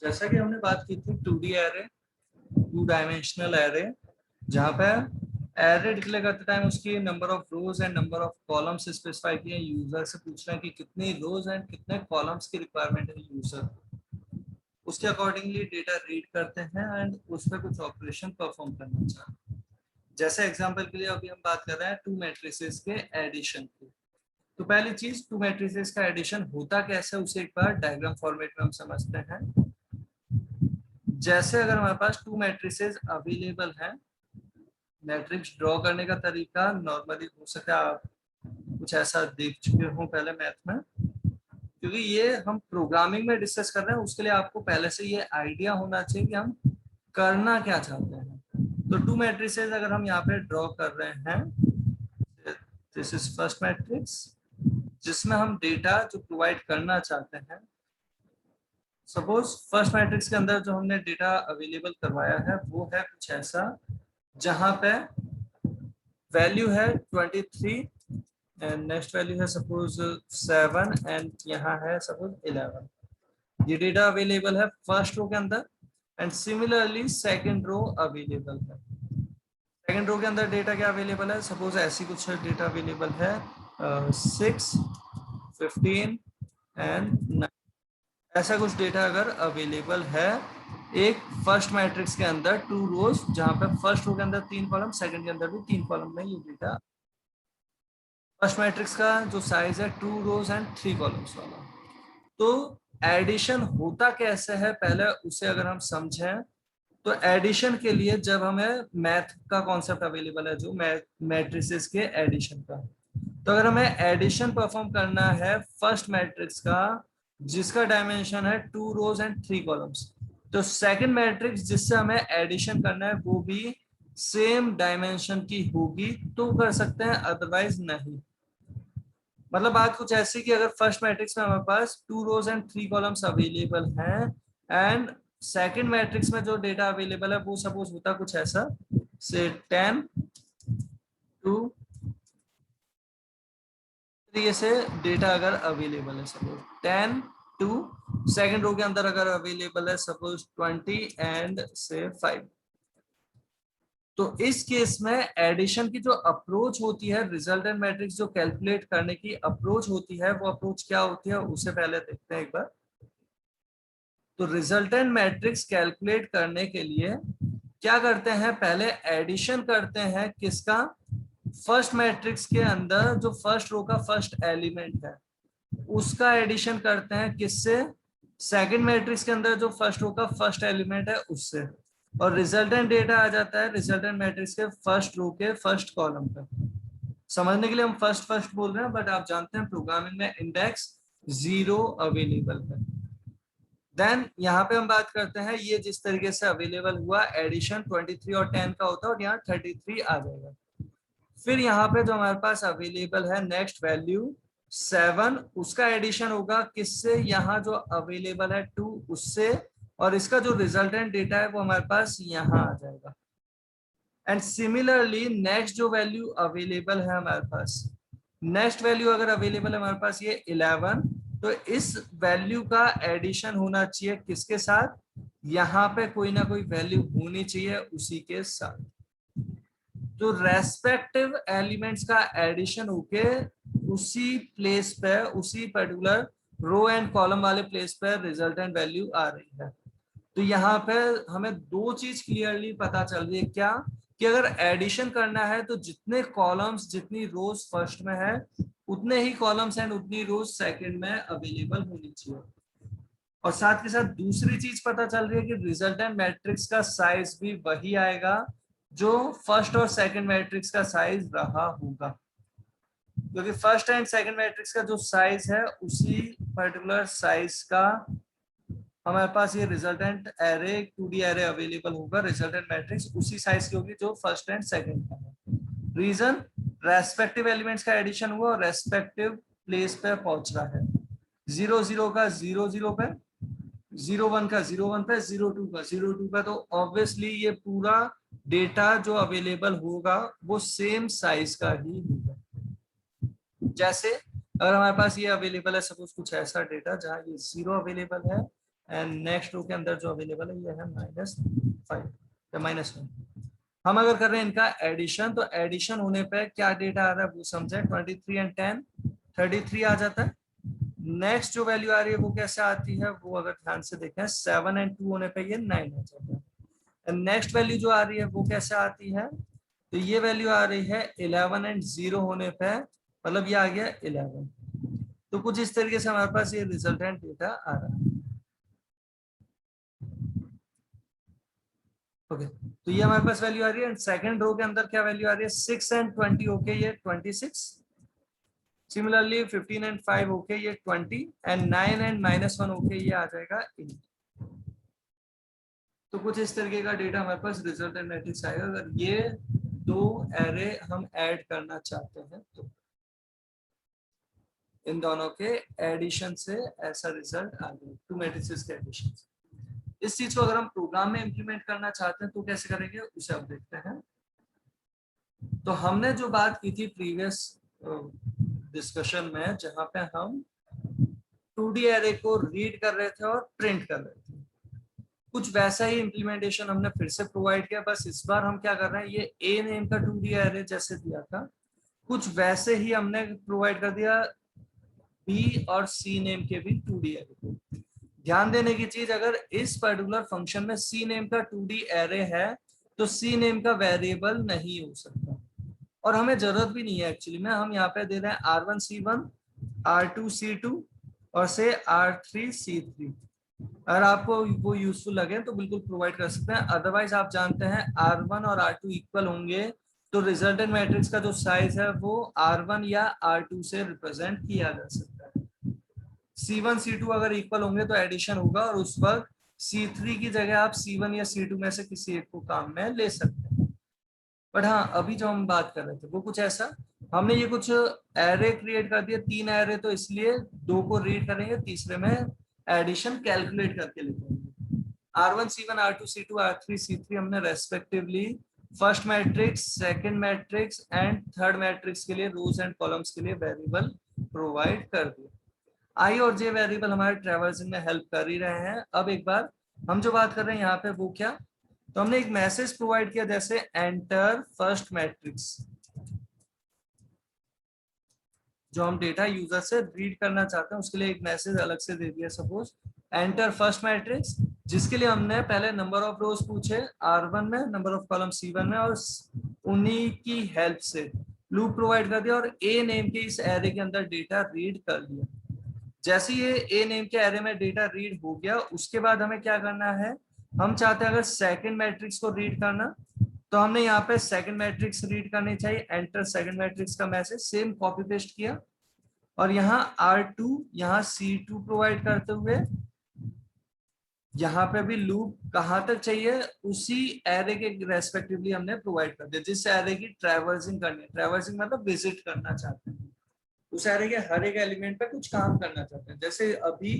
जैसा कि हमने बात की थी 2D एरे, 2 डायमेंशनल एरे, जहाँ पे एरे डिक्लेयर करते टाइम उसकी number of rose and number of columns specify किए। यूजर से पूछना है कि कितनी रोज एंड कितने कॉलम्स की रिक्वायरमेंट है यूजर, उसके अकॉर्डिंगली डेटा रीड करते हैं एंड उस पर कुछ ऑपरेशन परफॉर्म करना चाहते हैं। जैसे एग्जांपल के लिए अभी हम बात कर रहे हैं 2 मैट्रिसेस के एडिशन की। तो पहली चीज 2 मैट्रिसेस का एडिशन होता कैसे, उसे एक बार डायग्राम फॉर्मेट में हम समझते हैं। जैसे अगर हमारे पास 2 मैट्रिसेस अवेलेबल हैं, मैट्रिक्स ड्रॉ करने का तरीका नॉर्मली हो सकता है आप कुछ ऐसा देख चुके हो पहले मैथ में, क्योंकि ये हम प्रोग्रामिंग में डिस्कस कर रहे हैं, उसके लिए आपको पहले से ये आइडिया होना चाहिए कि हम करना क्या चाहते हैं। तो 2 मैट्रिसेस अगर हम यहाँ पे ड्रॉ कर रहे हैं, दिस इज फर्स्ट मैट्रिक्स जिसमें हम डेटा जो प्रोवाइड करना चाहते हैं। सपोज फर्स्ट मैट्रिक्स के अंदर जो हमने डेटा अवेलेबल करवाया है वो है कुछ ऐसा, जहां पे वैल्यू है 23 एंड नेक्स्ट वैल्यू है सपोज 7 एंड यहाँ है सपोज 11। ये डेटा अवेलेबल है फर्स्ट रो के अंदर and similarly second row available है। सेकंड रो के अंदर डेटा क्या अवेलेबल है, सपोज ऐसी कुछ डेटा अवेलेबल है 6, 15 एंड 9। ऐसा कुछ डेटा अगर अवेलेबल है एक फर्स्ट मैट्रिक्स के अंदर 2 रोज, जहां पे फर्स्ट रो के अंदर 3 कॉलम, सेकंड के अंदर भी 3 कॉलम में ये डेटा। फर्स्ट मैट्रिक्स का जो साइज है 2 रोज एंड 3 कॉलम्स वाला। तो एडिशन होता कैसे है पहले उसे अगर हम समझें, तो एडिशन के लिए जब हमें मैथ का कॉन्सेप्ट अवेलेबल है जो मैट्रिसेस के एडिशन का, तो अगर हमें एडिशन परफॉर्म करना है फर्स्ट मैट्रिक्स का जिसका डायमेंशन है 2 रोज एंड 3 कॉलम्स, तो सेकंड मैट्रिक्स जिससे हमें एडिशन करना है वो भी सेम डायमेंशन की होगी तो कर सकते हैं, अदरवाइज नहीं। मतलब बात कुछ ऐसी कि अगर फर्स्ट मैट्रिक्स में हमारे पास 2 रोज एंड 3 कॉलम्स अवेलेबल हैं एंड सेकंड मैट्रिक्स में जो डेटा अवेलेबल है वो सपोज होता कुछ ऐसा, से 10 2 तरीके से डेटा अगर अवेलेबल है, सपोज 10 2, सेकंड रो के अंदर अगर अवेलेबल है सपोज 20 एंड से 5। तो इस केस में एडिशन की जो अप्रोच होती है, रिजल्टेंट मैट्रिक्स जो कैलकुलेट करने की अप्रोच होती है, वो अप्रोच क्या होती है उसे पहले देखते हैं एक बार। तो रिजल्टेंट मैट्रिक्स कैलकुलेट करने के लिए क्या करते हैं, पहले एडिशन करते हैं किसका, फर्स्ट मैट्रिक्स के अंदर जो फर्स्ट रो का फर्स्ट एलिमेंट है उसका एडिशन करते हैं किससे, सेकंड मैट्रिक्स के अंदर जो फर्स्ट रो का फर्स्ट एलिमेंट है उससे, और रिजल्टेंट डेटा आ जाता है रिजल्टेंट मैट्रिक्स के फर्स्ट रो के फर्स्ट कॉलम पे। समझने के लिए हम फर्स्ट फर्स्ट बोल रहे हैं, बट आप जानते हैं प्रोग्रामिंग में इंडेक्स 0 अवेलेबल है। देन यहाँ पे हम बात करते हैं ये जिस तरीके से अवेलेबल हुआ, एडिशन 23 और 10 का होता है और यहाँ 33 आ जाएगा। फिर यहाँ पे जो हमारे पास अवेलेबल है नेक्स्ट वैल्यू 7, उसका एडिशन होगा किससे, यहाँ जो अवेलेबल है 2 उससे, और इसका जो रिजल्टेंट डेटा है वो हमारे पास यहाँ आ जाएगा। एंड सिमिलरली नेक्स्ट जो वैल्यू अवेलेबल है हमारे पास, नेक्स्ट वैल्यू अगर अवेलेबल है हमारे पास ये 11, तो इस वैल्यू का एडिशन होना चाहिए किसके साथ, यहाँ पे कोई ना कोई वैल्यू होनी चाहिए उसी के साथ। तो रेस्पेक्टिव एलिमेंट्स का एडिशन होके उसी प्लेस पे, उसी पर्टिकुलर रो एंड कॉलम वाले प्लेस पे रिजल्टेंट वैल्यू आ रही है। तो यहाँ पे हमें दो चीज क्लियरली पता चल रही है, क्या कि अगर एडिशन करना है तो जितने कॉलम्स जितनी रोज फर्स्ट में है उतने ही कॉलम्स एंड उतनी रोज सेकंड में अवेलेबल होनी चाहिए। और साथ के साथ दूसरी चीज पता चल रही है कि रिजल्टेंट मैट्रिक्स का साइज भी वही आएगा जो फर्स्ट और सेकंड मैट्रिक्स का साइज रहा होगा, क्योंकि फर्स्ट एंड सेकंड मैट्रिक्स का जो साइज है उसी पर्टिकुलर साइज का हमारे पास ये resultant array 2D array available होगा। रिजल्टेंट मैट्रिक्स उसी साइज की होगी जो फर्स्ट एंड सेकंड का है। रीजन, रेस्पेक्टिव एलिमेंट्स का एडिशन हुआ और रेस्पेक्टिव प्लेस पे पहुंच रहा है। 0 0 का 0 0 पे, 0 1 का 0 1 पे, 0 2 का 0 2 पे, तो ऑब्वियसली ये पूरा डेटा जो अवेलेबल होगा वो सेम साइज का ही होगा। जैसे अगर हमारे पास ये अवेलेबल है सपोज कुछ ऐसा डेटा जहां ये 0 अवेलेबल है एंड नेक्स्ट रो के अंदर जो अवेलेबल है ये है -5 या -1। हम अगर कर रहे हैं इनका एडिशन, तो एडिशन होने पे क्या डेटा आ रहा है वो समझे। 23 एंड 10 33 आ जाता है। नेक्स्ट जो वैल्यू आ रही है वो कैसे आती है, वो अगर ध्यान से देखें 7 एंड 2 होने पे ये 9 आ जाता है। नेक्स्ट वैल्यू जो आ रही है वो कैसे आती है, तो ये वैल्यू आ रही है 11 एंड 0 होने पे, मतलब ये आ गया 11। तो कुछ इस तरीके से हमारे पास ये रिजल्टेंट डेटा आ रहा है। ओके, तो ये हमारे पास वैल्यू आ रही है। सेकंड रो के अंदर क्या वैल्यू आ रही है, 6 एंड 20 ओके ये 26। सिमिलरली 15 एंड 5 ओके ये 20 एंड 9 एंड -1 ओके ये आ जाएगा 8। तो कुछ इस तरीके का डेटा हमारे पास रिजल्टेंट मैट्रिक्स आएगा अगर ये दो एरे हम ऐड करना चाहते हैं तो। इन दोनों के एडिशन से ऐसा रिजल्ट आ गया, टू मैट्रिसेस के एडिशन से। इस चीज को अगर हम प्रोग्राम में इंप्लीमेंट करना चाहते हैं तो कैसे करेंगे उसे अब देखते हैं। तो हमने जो बात की थी प्रीवियस डिस्कशन में, जहां पे हम 2D एरे को रीड कर रहे थे और प्रिंट कर रहे थे, कुछ वैसा ही इम्प्लीमेंटेशन हमने फिर से प्रोवाइड किया। बस इस बार हम क्या कर रहे हैं, ये ए नेम का 2D एरे जैसे दिया था कुछ वैसे ही हमने प्रोवाइड कर दिया बी और सी नेम के भी 2D एरे को। ध्यान देने की चीज, अगर इस पर्टिकुलर फंक्शन में सी नेम का 2D एरे है तो सी नेम का वेरिएबल नहीं हो सकता, और हमें जरूरत भी नहीं है एक्चुअली में। हम यहाँ पे दे रहे हैं R1 C1 R2 C2 और से R3 C3। अगर आपको वो यूजफुल लगे तो बिल्कुल प्रोवाइड कर सकते हैं, अदरवाइज आप जानते हैं R1 और R2 इक्वल होंगे तो रिजल्टेंट मैट्रिक्स का जो साइज है वो R1 या R2 से रिप्रेजेंट किया जा सकता है। C1 C2 अगर इक्वल होंगे तो एडिशन होगा, और उस वक्त C3 की जगह आप C1 या C2 में से किसी एक को काम में ले सकते हैं। बट हाँ, अभी जो हम बात कर रहे थे वो कुछ ऐसा, हमने ये कुछ एरे क्रिएट कर दिए, 3 एरे, तो इसलिए 2 को रीड करेंगे, तीसरे में एडिशन कैलकुलेट करके लिखेंगे। R1 C1 R2 C2 R3 C3 हमने respectively first matrix, second matrix and third matrix के लिए रोज एंड कॉलम्स के लिए वेरिएबल प्रोवाइड कर दिए। आई और जे वेरिएबल हमारे ट्रैवर्सिंग में हेल्प कर ही रहे हैं। अब एक बार हम जो बात कर रहे हैं यहाँ पे वो क्या, तो हमने एक मैसेज प्रोवाइड किया जैसे एंटर फर्स्ट मैट्रिक्स, जो हम डेटा यूजर से रीड करना चाहते हैं उसके लिए एक मैसेज अलग से दे दिया, सपोज एंटर फर्स्ट मैट्रिक्स, जिसके लिए हमने पहले नंबर ऑफ रोज पूछे R1 में, नंबर ऑफ कॉलम C1 में, और उन्हीं की हेल्प से लूप प्रोवाइड कर दिया और ए नेम के इस एरे के अंदर डेटा रीड कर लिया। जैसे ये ए नेम के एरे में डेटा रीड हो गया, उसके बाद हमें क्या करना है, हम चाहते हैं अगर सेकंड मैट्रिक्स को रीड करना, तो हमने यहाँ पे सेकंड मैट्रिक्स रीड करनी चाहिए, एंटर सेकंड मैट्रिक्स का मैसेज सेम कॉपी पेस्ट किया, और यहाँ R2 यहाँ C2 प्रोवाइड करते हुए यहाँ पे भी लूप कहाँ तक चाहिए उसी एरे के रेस्पेक्टिवली हमने प्रोवाइड कर दिया, जिस एरे की ट्रैवर्सिंग करनी है, ट्रैवर्सिंग मतलब विजिट करना चाहते हैं, उस एरे के हर एक एलिमेंट पे कुछ काम करना चाहते हैं। जैसे अभी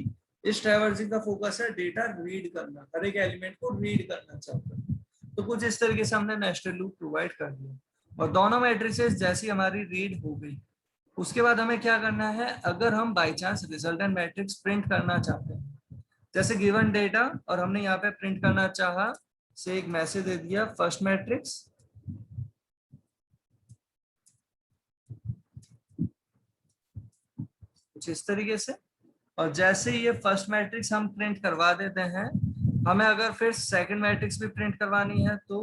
इस ट्रैवर्सिंग का फोकस है डेटा रीड करना, हर एक एलिमेंट को रीड करना चाहते हैं, तो कुछ इस तरीके से हमने नेस्टेड लूप प्रोवाइड कर दिया। और दोनों मैट्रिसेस जैसी हमारी रीड हो गई, उसके बाद हमें क्या करना है, अगर हम by chance resultant matrix print करना चाहते हैं, जैसे गिवन डेटा और हमने यहाँ पे प्रिंट करना चाहा, से एक मैसेज दे दिया फर्स्ट मैट्रिक्स, कुछ इस तरीके से, और जैसे ये फर्स्ट मैट्रिक्स हम प्रिंट करवा देते हैं, हमें अगर फिर सेकंड मैट्रिक्स भी प्रिंट करवानी है तो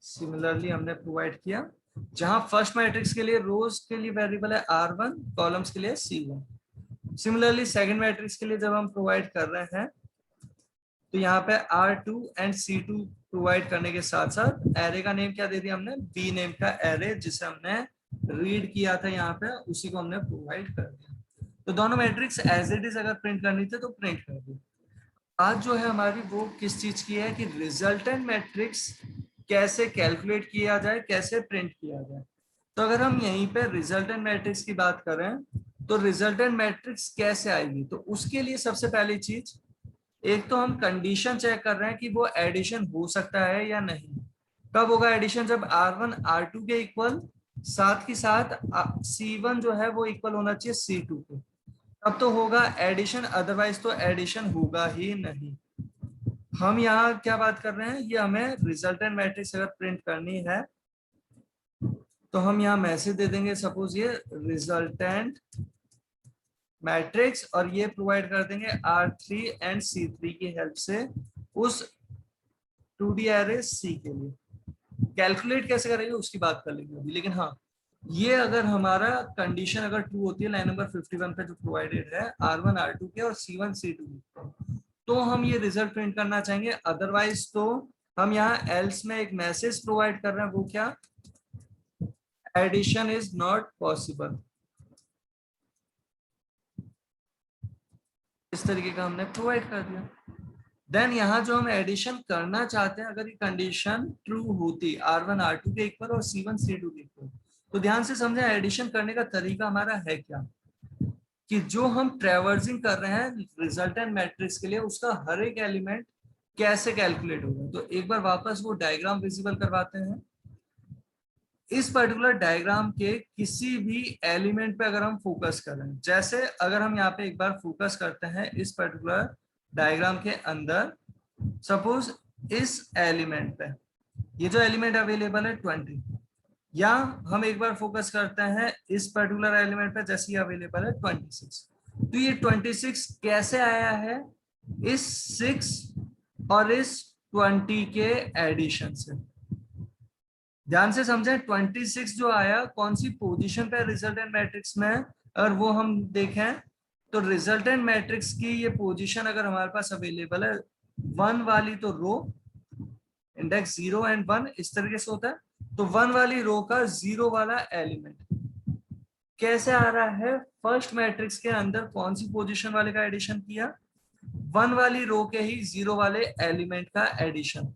सिमिलरली हमने प्रोवाइड किया, जहां फर्स्ट मैट्रिक्स के लिए रोज के लिए वेरिएबल है R1, कॉलम्स के लिए C1। सिमिलरली सेकंड मैट्रिक्स के लिए जब हम प्रोवाइड कर रहे हैं तो यहाँ पे R2 एंड C2 प्रोवाइड करने के साथ साथ एरे का नेम क्या दे दिया हमने, बी नेम का एरे, जिसे हमने रीड किया था यहाँ पे, उसी को हमने प्रोवाइड कर दिया। तो दोनों मैट्रिक्स एज इट इज अगर प्रिंट करनी थी तो प्रिंट कर दी। आज जो है हमारी वो किस चीज की है कि रिजल्टेंट मैट्रिक्स कैसे कैलकुलेट किया जाए, कैसे प्रिंट किया जाए। तो अगर हम यहीं पे रिजल्टेंट मैट्रिक्स की बात करें तो रिजल्टेंट मैट्रिक्स कैसे आएगी, तो उसके लिए सबसे पहली चीज, एक तो हम कंडीशन चेक कर रहे हैं कि वो एडिशन हो सकता है या नहीं। कब होगा एडिशन, जब R1 R2 के इक्वल, साथ ही साथ C1 जो है वो इक्वल होना चाहिए C2 के। तब तो होगा एडिशन, अदरवाइज तो एडिशन होगा ही नहीं। हम यहाँ क्या बात कर रहे हैं, ये हमें रिजल्टेंट मैट्रिक्स अगर प्रिंट करनी है तो हम यहाँ मैसेज दे देंगे, सपोज ये रिजल्टेंट मैट्रिक्स, और ये प्रोवाइड कर देंगे R3 एंड C3 की हेल्प से उस 2D एरे C के लिए। कैलकुलेट कैसे करेंगे उसकी बात कर लेंगे अभी, लेकिन हाँ ये अगर हमारा कंडीशन अगर ट्रू होती है लाइन नंबर 51 पे जो प्रोवाइडेड है R1 R2 के और C1 C2 के, तो हम ये रिजल्ट प्रिंट करना चाहेंगे। अदरवाइज तो हम यहाँ एल्स में एक मैसेज प्रोवाइड कर रहे हैं, वो क्या, एडिशन इज नॉट पॉसिबल। इस तरीके का हमने प्रोवाइड कर दिया। देन यहाँ जो हम एडिशन करना चाहते हैं, अगर ये कंडीशन ट्रू होती R1 R2 के इक्वल और C1 C2 के इक्वल, तो ध्यान से समझें एडिशन करने का तरीका हमारा है क्या, कि जो हम ट्रैवर्सिंग कर रहे हैं रिजल्टेंट मैट्रिक्स के लिए उसका हर एक एलिमेंट कैसे कैलकुलेट होगा। तो एक बार वापस वो डायग्राम विजिबल करवाते हैं। इस पर्टिकुलर डायग्राम के किसी भी एलिमेंट पे अगर हम फोकस करें, जैसे अगर हम यहाँ पे एक बार फोकस करते हैं इस पर्टिकुलर डायग्राम के अंदर, सपोज इस एलिमेंट पे, ये जो एलिमेंट अवेलेबल है 20, या हम एक बार फोकस करते हैं इस पर्टिकुलर एलिमेंट पे जैसे अवेलेबल है 26, तो ये 26 कैसे आया है, इस 6 और इस 20 के एडिशन से। ध्यान से समझें, 26 जो आया कौन सी पोजीशन पे रिजल्टेंट मैट्रिक्स में, अगर वो हम देखें तो रिजल्टेंट मैट्रिक्स की ये पोजीशन अगर हमारे पास अवेलेबल है 1 वाली, तो रो इंडेक्स 0 एंड 1 इस तरीके से होता है, तो 1 वाली रो का 0 वाला एलिमेंट कैसे आ रहा है, फर्स्ट मैट्रिक्स के अंदर कौन सी पोजीशन वाले का एडिशन किया, 1 वाली रो के ही 0 वाले एलिमेंट का एडिशन,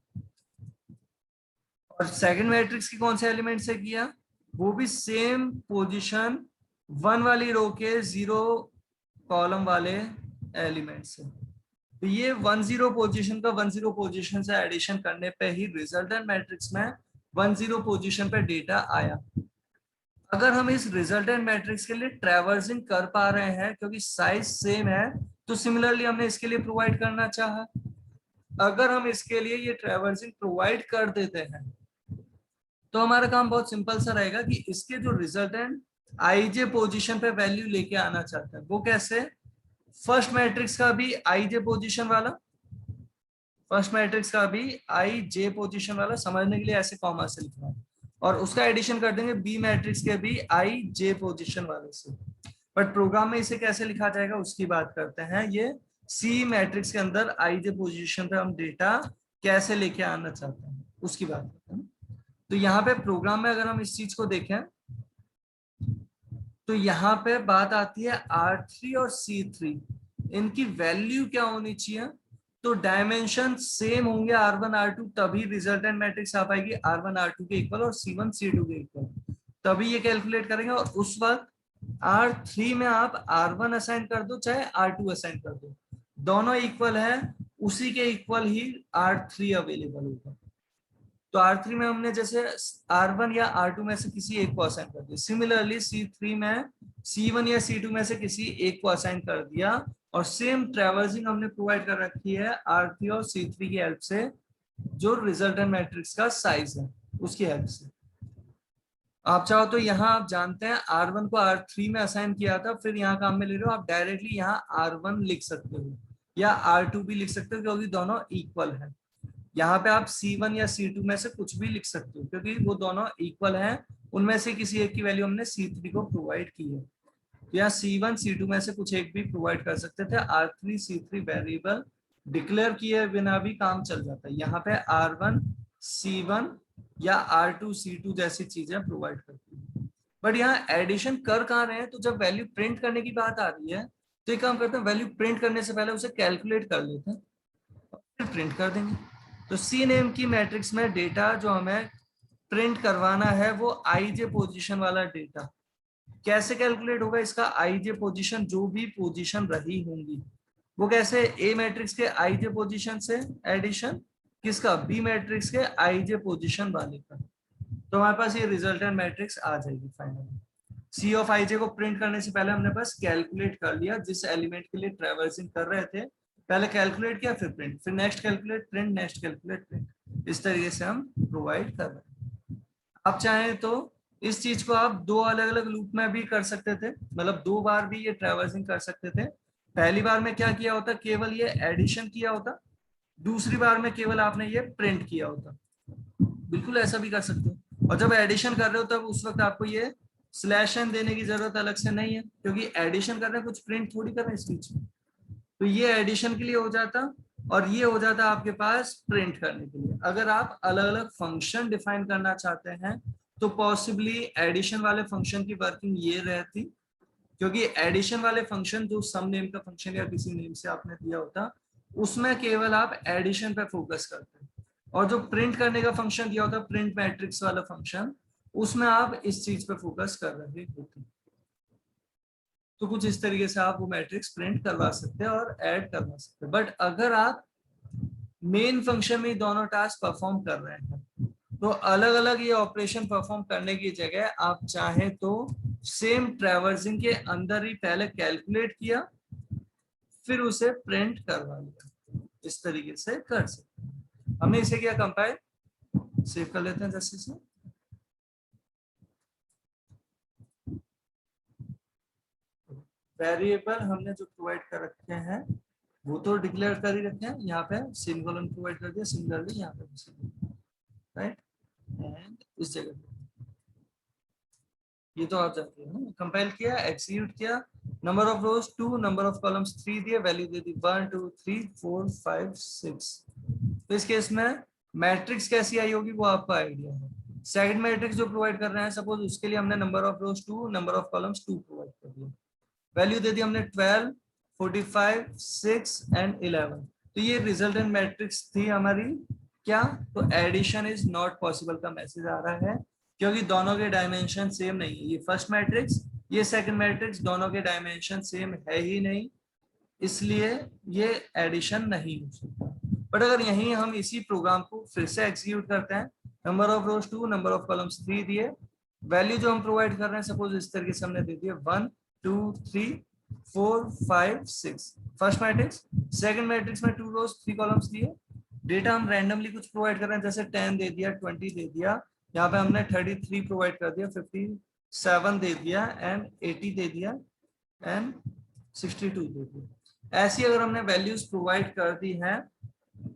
और सेकंड मैट्रिक्स की कौन से एलिमेंट से किया, वो भी सेम पोजीशन 1 वाली रो के 0 कॉलम वाले एलिमेंट से। तो ये 10 पोजीशन का 10 पोजीशन से एडिशन करने पे ही रिजल्टेंट मैट्रिक्स में 10 पोजीशन पे डेटा आया। अगर हम इस रिजल्टेंट मैट्रिक्स के लिए ट्रैवर्सिंग कर पा रहे हैं क्योंकि साइज सेम है, तो सिमिलरली हमने इसके लिए प्रोवाइड करना चाहा। अगर हम इसके लिए ये ट्रैवर्सिंग प्रोवाइड कर देते हैं तो हमारा काम बहुत सिंपल सा रहेगा कि इसके जो रिजल्टेंट आईजे पोजीशन पे वैल्यू लेके आना चाहते हैं वो कैसे, फर्स्ट मैट्रिक्स का भी आईजे पोजीशन वाला, फर्स्ट मैट्रिक्स का भी आई जे पोजीशन वाला, समझने के लिए ऐसे कॉमा से लिखना है, और उसका एडिशन कर देंगे बी मैट्रिक्स के भी आई जे पोजीशन वाले से। बट प्रोग्राम में इसे कैसे लिखा जाएगा उसकी बात करते हैं। ये सी मैट्रिक्स के अंदर आई जे पोजीशन पे हम डेटा कैसे लेके आना चाहते हैं उसकी बात करते हैं। तो यहाँ पे प्रोग्राम में अगर हम इस चीज को देखें तो यहाँ पे बात आती है R3 और C3, इनकी वैल्यू क्या होनी चाहिए, तो डायमेंशन सेम होंगे R1 R2, तभी रिजल्टेंट मैट्रिक्स आ पाएगी R1 R2 के इक्वल और C1 C2 के इक्वल, तभी ये कैलकुलेट करेंगे। और उस वक्त R3 में आप R1 असाइन कर दो चाहे R2 असाइन कर दो, दोनों इक्वल है, उसी के इक्वल ही R3 अवेलेबल होगा। तो R3 में हमने जैसे R1 या R2 में से किसी एक को असाइन कर दिया, सिमिलरली C3 में C1 या C2 में से किसी एक को असाइन कर दिया, और सेम ट्रैवर्सिंग हमने प्रोवाइड कर रखी है R3 और C3 की हेल्प से, जो रिजल्टेंट मैट्रिक्स का साइज है उसकी हेल्प से। आप चाहो तो यहाँ आप जानते हैं R1 को R3 में असाइन किया था, फिर यहाँ काम में ले रहे हो आप डायरेक्टली यहाँ R1 लिख सकते हो या R2 भी लिख सकते हो क्योंकि दोनों इक्वल है। यहाँ पे आप C1 या C2 में से कुछ भी लिख सकते हो क्योंकि वो दोनों इक्वल हैं, उनमें से किसी एक की वैल्यू हमने C3 को प्रोवाइड की है, तो यहाँ C1 C2 में से कुछ एक भी प्रोवाइड कर सकते थे। R3 C3 वेरिएबल डिक्लेयर किए बिना भी काम चल जाता है, यहाँ पे R1 C1 या R2 C2 जैसी चीजें प्रोवाइड करती है। बट यहाँ एडिशन कर कहाँ रहे हैं, तो जब वैल्यू प्रिंट करने की बात आ रही है तो एक काम करते हैं, वैल्यू प्रिंट करने से पहले उसे कैलकुलेट कर लेते हैं फिर प्रिंट कर देंगे। तो सी नेम की मैट्रिक्स में डेटा जो हमें प्रिंट करवाना है वो आईजे पोजीशन वाला डेटा कैसे कैलकुलेट होगा, इसका आईजे पोजीशन जो भी पोजीशन रही होंगी वो कैसे, ए मैट्रिक्स के आईजे पोजीशन से एडिशन किसका, बी मैट्रिक्स के आईजे पोजीशन वाले का, तो हमारे पास ये रिजल्टेंट मैट्रिक्स आ जाएगी फाइनली। सी ऑफ आई जे को प्रिंट करने से पहले हमने बस कैलकुलेट कर लिया, जिस एलिमेंट के लिए ट्रैवर्सिंग कर रहे थे पहले कैलकुलेट किया, फिर प्रिंट, फिर next calculate print, next calculate print. इस तरीके से हम प्रोवाइड कर रहे हैं। आप चाहें तो इस चीज को आप दो अलग अलग लूप में भी कर सकते थे, मतलब दो बार भी ये ट्रैवर्सिंग कर सकते थे। पहली बार में क्या किया होता, केवल ये एडिशन किया होता, दूसरी बार में केवल आपने ये प्रिंट किया होता। बिल्कुल ऐसा भी कर सकते हो। और जब एडिशन कर रहे हो तब उस वक्त आपको ये स्लैश एन देने की जरूरत अलग से नहीं है, क्योंकि एडिशन कर रहे हैं, कुछ प्रिंट थोड़ी कर रहे हैं इस बीच में। तो ये एडिशन के लिए हो जाता, और ये हो जाता आपके पास प्रिंट करने के लिए। अगर आप अलग अलग फंक्शन डिफाइन करना चाहते हैं तो पॉसिबली एडिशन वाले फंक्शन की वर्किंग ये रहती, क्योंकि एडिशन वाले फंक्शन जो सम नेम का फंक्शन या किसी नेम से आपने दिया होता, उसमें केवल आप एडिशन पे फोकस करते हैं। और जो प्रिंट करने का फंक्शन दिया होता, प्रिंट मैट्रिक्स वाला फंक्शन, उसमें आप इस चीज पे फोकस कर रहे होते हैं। तो कुछ इस तरीके से आप वो मैट्रिक्स प्रिंट करवा सकते हैं और ऐड करवा सकते हैं। बट अगर आप मेन फंक्शन में दोनों टास्क परफॉर्म कर रहे हैं तो अलग अलग ये ऑपरेशन परफॉर्म करने की जगह आप चाहें तो सेम ट्रैवर्सिंग के अंदर ही पहले कैलकुलेट किया, फिर उसे प्रिंट करवा लिया। इस तरीके से कर सकते हैं। हमने इसे किया कंपाइल, सेव कर लेते हैं जैसे से। वेरिएबल हमने जो प्रोवाइड कर रखे हैं वो तो डिक्लेयर कर ही रखे हैं, यहाँ पे सेमीकोलन प्रोवाइड कर दिया, सिमिलरली यहाँ पे राइट, एंड इस जगह पे ये तो आप जानते हैं। कंपाइल किया, एक्जीक्यूट किया, number of rose 2, number of columns 3 दिए, वैल्यू दे दी 1 2 3 4 5 6। तो इस केस में मैट्रिक्स कैसी आई होगी वो आपका आइडिया है। सेकंड मैट्रिक्स जो प्रोवाइड कर रहे हैं सपोज, उसके लिए हमने number of rose 2, number of columns 2 provide कर दिया, वैल्यू दे दी हमने 12 45 6 एंड 11। तो ये रिजल्टेंट मैट्रिक्स थी हमारी। क्या, तो एडिशन इज नॉट पॉसिबल का मैसेज आ रहा है, क्योंकि दोनों के डायमेंशन सेम नहीं है। ये फर्स्ट मैट्रिक्स, ये सेकंड मैट्रिक्स, दोनों के डायमेंशन सेम है ही नहीं, इसलिए ये एडिशन नहीं हो सकता। बट अगर यहीं हम इसी प्रोग्राम को फिर से एग्जीक्यूट करते हैं, number of rose 2, number of columns 3 दिए, वैल्यू जो हम प्रोवाइड कर रहे हैं सपोज इस तरीके से हमने दे दिया 1 2 3 4 5 6, फर्स्ट मैट्रिक्स। सेकंड मैट्रिक्स में 2 रोज 3 कॉलम्स दिए, डेटा हम रैंडमली कुछ प्रोवाइड कर रहे हैं, जैसे 10 दे दिया, 20 दे दिया, यहाँ पे हमने 33 प्रोवाइड कर दिया, 57 दे दिया, एंड 80 दे दिया, एंड 62 दे दिया। ऐसी अगर हमने वैल्यूज प्रोवाइड कर दी हैं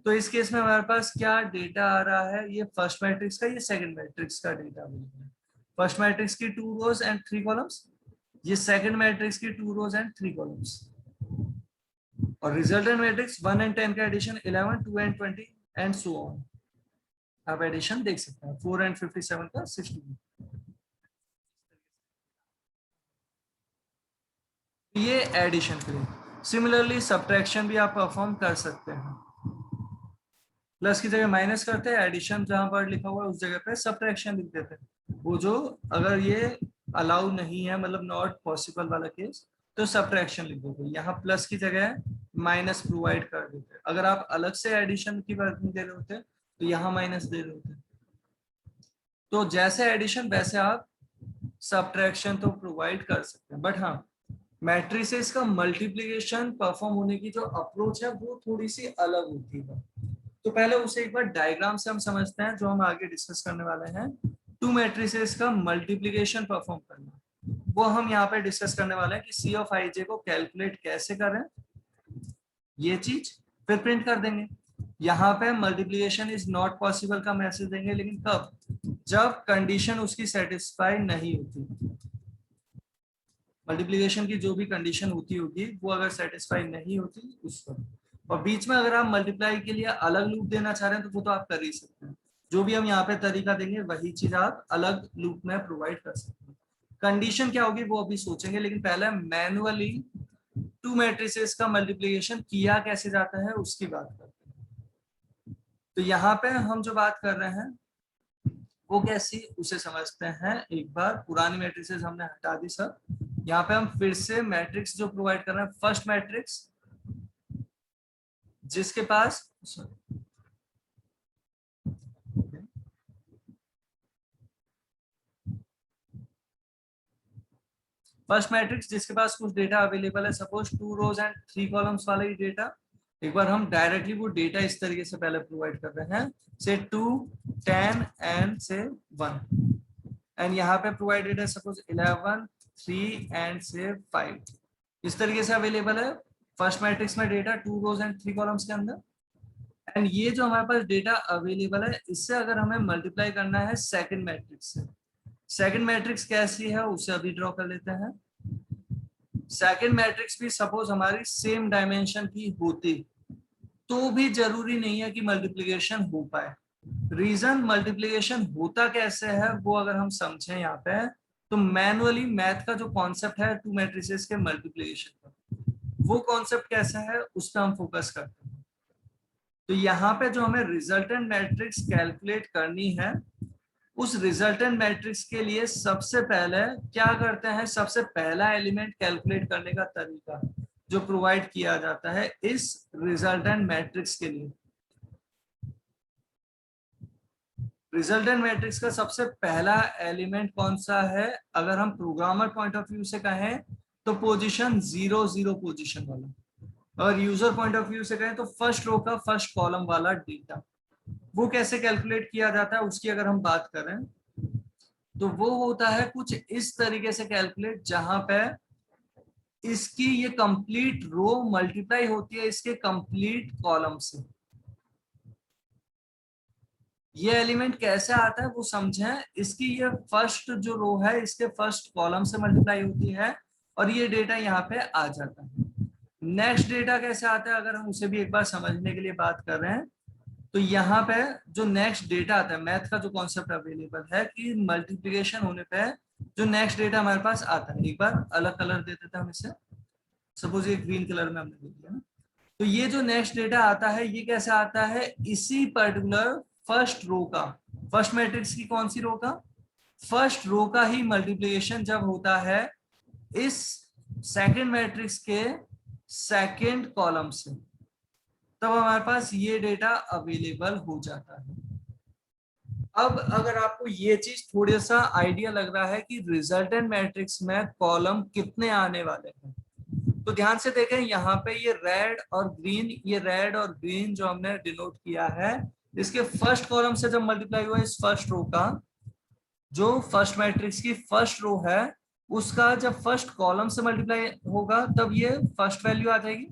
तो इस केस में हमारे पास क्या डेटा आ रहा है, ये फर्स्ट मैट्रिक्स का, ये सेकंड मैट्रिक्स का डेटा मिल है। फर्स्ट मैट्रिक्स की 2 रोज एंड 3 कॉलम्स, ये सेकंड मैट्रिक्स की 2 रोज एंड 3 कॉलम्स। और रिजल्टेंट मैट्रिक्स 1 एंड 10 का addition 11 2 and 20 and so on. आप एडिशन देख सकते हैं 4 एंड 57 का 60। ये एडिशन के लिए। सिमिलरली सब्ट्रैक्शन भी आप परफॉर्म कर सकते हैं। प्लस की जगह माइनस करते हैं, एडिशन जहां पर लिखा हुआ है उस जगह पे सब्ट्रैक्शन लिख देते हैं। वो जो अगर ये अलाउ नहीं है, मतलब नॉट पॉसिबल वाला केस, तो सब्ट्रैक्शन लिख देते हैं। यहाँ प्लस की जगह माइनस प्रोवाइड कर देते हैं। अगर आप अलग से एडिशन की वर्किंग दे रहे होते तो यहाँ माइनस दे रहे होते। तो जैसे एडिशन वैसे आप सब्ट्रैक्शन तो प्रोवाइड कर सकते हैं। बट हाँ, मैट्रिसेस का मल्टीप्लिकेशन परफॉर्म होने की जो अप्रोच है वो थोड़ी सी अलग होती है। तो पहले उसे एक बार डायग्राम से हम समझते हैं, जो हम आगे डिस्कस करने वाले हैं। टू मैट्रिसेस का मल्टीप्लिकेशन परफॉर्म करना, वो हम यहाँ पे डिस्कस करने वाले हैं कि सी ऑफ आई जे को कैलकुलेट कैसे करें, ये चीज फिर प्रिंट कर देंगे। यहाँ पे मल्टीप्लिकेशन इज नॉट पॉसिबल का मैसेज देंगे, लेकिन कब, जब कंडीशन उसकी सेटिस्फाई नहीं होती। मल्टीप्लिकेशन की जो भी कंडीशन होती होगी वो अगर सेटिस्फाई नहीं होती उस पर। और बीच में अगर आप मल्टीप्लाई के लिए अलग लूप देना चाह रहे हैं तो वो तो आप कर ही सकते हैं। जो भी हम यहाँ पे तरीका देंगे वही चीज आप अलग लूप में प्रोवाइड कर सकते हैं। कंडीशन क्या होगी वो अभी सोचेंगे, लेकिन पहले मैनुअली टू मैट्रिसेस का मल्टीप्लिकेशन किया कैसे जाता है उसकी बात करते हैं। तो यहाँ पे हम जो बात कर रहे हैं वो कैसी, उसे समझते हैं एक बार। पुरानी मैट्रिसेस हमने हटा दी सब, यहाँ पे हम फिर से मैट्रिक्स जो प्रोवाइड कर रहे हैं, फर्स्ट मैट्रिक्स जिसके पास फर्स्ट मैट्रिक्स जिसके पास कुछ डेटा अवेलेबल है, सपोज 2 रोज एंड 3 कॉलम्स वाला ही डेटा। एक बार हम डायरेक्टली वो डेटा इस तरीके से पहले प्रोवाइड कर रहे हैं, से 2, 10 एंड से 1, एंड यहाँ पे प्रोवाइडेड है सपोज 11, 3 एंड से 5। इस तरीके से अवेलेबल है फर्स्ट मैट्रिक्स में डेटा 2 रोज एंड 3 कॉलम्स के अंदर। एंड ये जो हमारे पास डेटा अवेलेबल है, इससे अगर हमें मल्टीप्लाई करना है सेकंड मैट्रिक्स से, सेकंड मैट्रिक्स कैसी है उसे अभी ड्रॉ कर लेते हैं। सेकंड मैट्रिक्स भी सपोज हमारी सेम डायमेंशन की होती तो भी जरूरी नहीं है कि मल्टीप्लिकेशन हो पाए। रीजन मल्टीप्लिकेशन होता कैसे है वो अगर हम समझें यहाँ पे, तो मैनुअली मैथ का जो कॉन्सेप्ट है टू मैट्रिसेस के मल्टीप्लिकेशन का, वो कॉन्सेप्ट कैसा है उस पर हम फोकस करते हैं। तो यहाँ पे जो हमें रिजल्टेंट मैट्रिक्स कैलकुलेट करनी है, उस रिजल्टेंट मैट्रिक्स के लिए सबसे पहले क्या करते हैं, सबसे पहला एलिमेंट कैलकुलेट करने का तरीका जो प्रोवाइड किया जाता है इस रिजल्टेंट मैट्रिक्स के लिए। रिजल्टेंट मैट्रिक्स का सबसे पहला एलिमेंट कौन सा है, अगर हम प्रोग्रामर पॉइंट ऑफ व्यू से कहें तो पोजीशन 0, 0 पोजीशन वाला, और यूजर पॉइंट ऑफ व्यू से कहें तो फर्स्ट रो का फर्स्ट कॉलम वाला डेटा। वो कैसे कैलकुलेट किया जाता है उसकी अगर हम बात करें तो वो होता है कुछ इस तरीके से कैलकुलेट, जहां पे इसकी ये कंप्लीट रो मल्टीप्लाई होती है इसके कंप्लीट कॉलम से। ये एलिमेंट कैसे आता है वो समझें, इसकी ये फर्स्ट जो रो है इसके फर्स्ट कॉलम से मल्टीप्लाई होती है और ये डेटा यहाँ पे आ जाता है। नेक्स्ट डेटा कैसे आता है अगर हम उसे भी एक बार समझने के लिए बात कर रहे हैं, तो यहाँ पे जो नेक्स्ट डेटा आता है, मैथ का जो कॉन्सेप्ट अवेलेबल है कि मल्टीप्लिकेशन होने पे जो नेक्स्ट डेटा हमारे पास आता है, एक बार अलग कलर दे देते हैं हम इसे, सपोज ये ग्रीन कलर में हमने दे दिया ना, तो ये जो नेक्स्ट डेटा आता है ये कैसे आता है, इसी पर्टिकुलर फर्स्ट रो का, फर्स्ट मैट्रिक्स की कौन सी रो का, फर्स्ट रो का ही मल्टीप्लिकेशन जब होता है इस सेकंड मैट्रिक्स के सेकंड कॉलम से, तब हमारे पास ये डेटा अवेलेबल हो जाता है। अब अगर आपको ये चीज थोड़ा सा आइडिया लग रहा है कि रिजल्टेंट मैट्रिक्स में कॉलम कितने आने वाले हैं, तो ध्यान से देखें यहाँ पे ये रेड और ग्रीन, ये रेड और ग्रीन जो हमने डिनोट किया है इसके फर्स्ट कॉलम से जब मल्टीप्लाई हुआ इस फर्स्ट रो का, जो फर्स्ट मैट्रिक्स की फर्स्ट रो है उसका जब फर्स्ट कॉलम से मल्टीप्लाई होगा तब ये फर्स्ट वैल्यू आ जाएगी,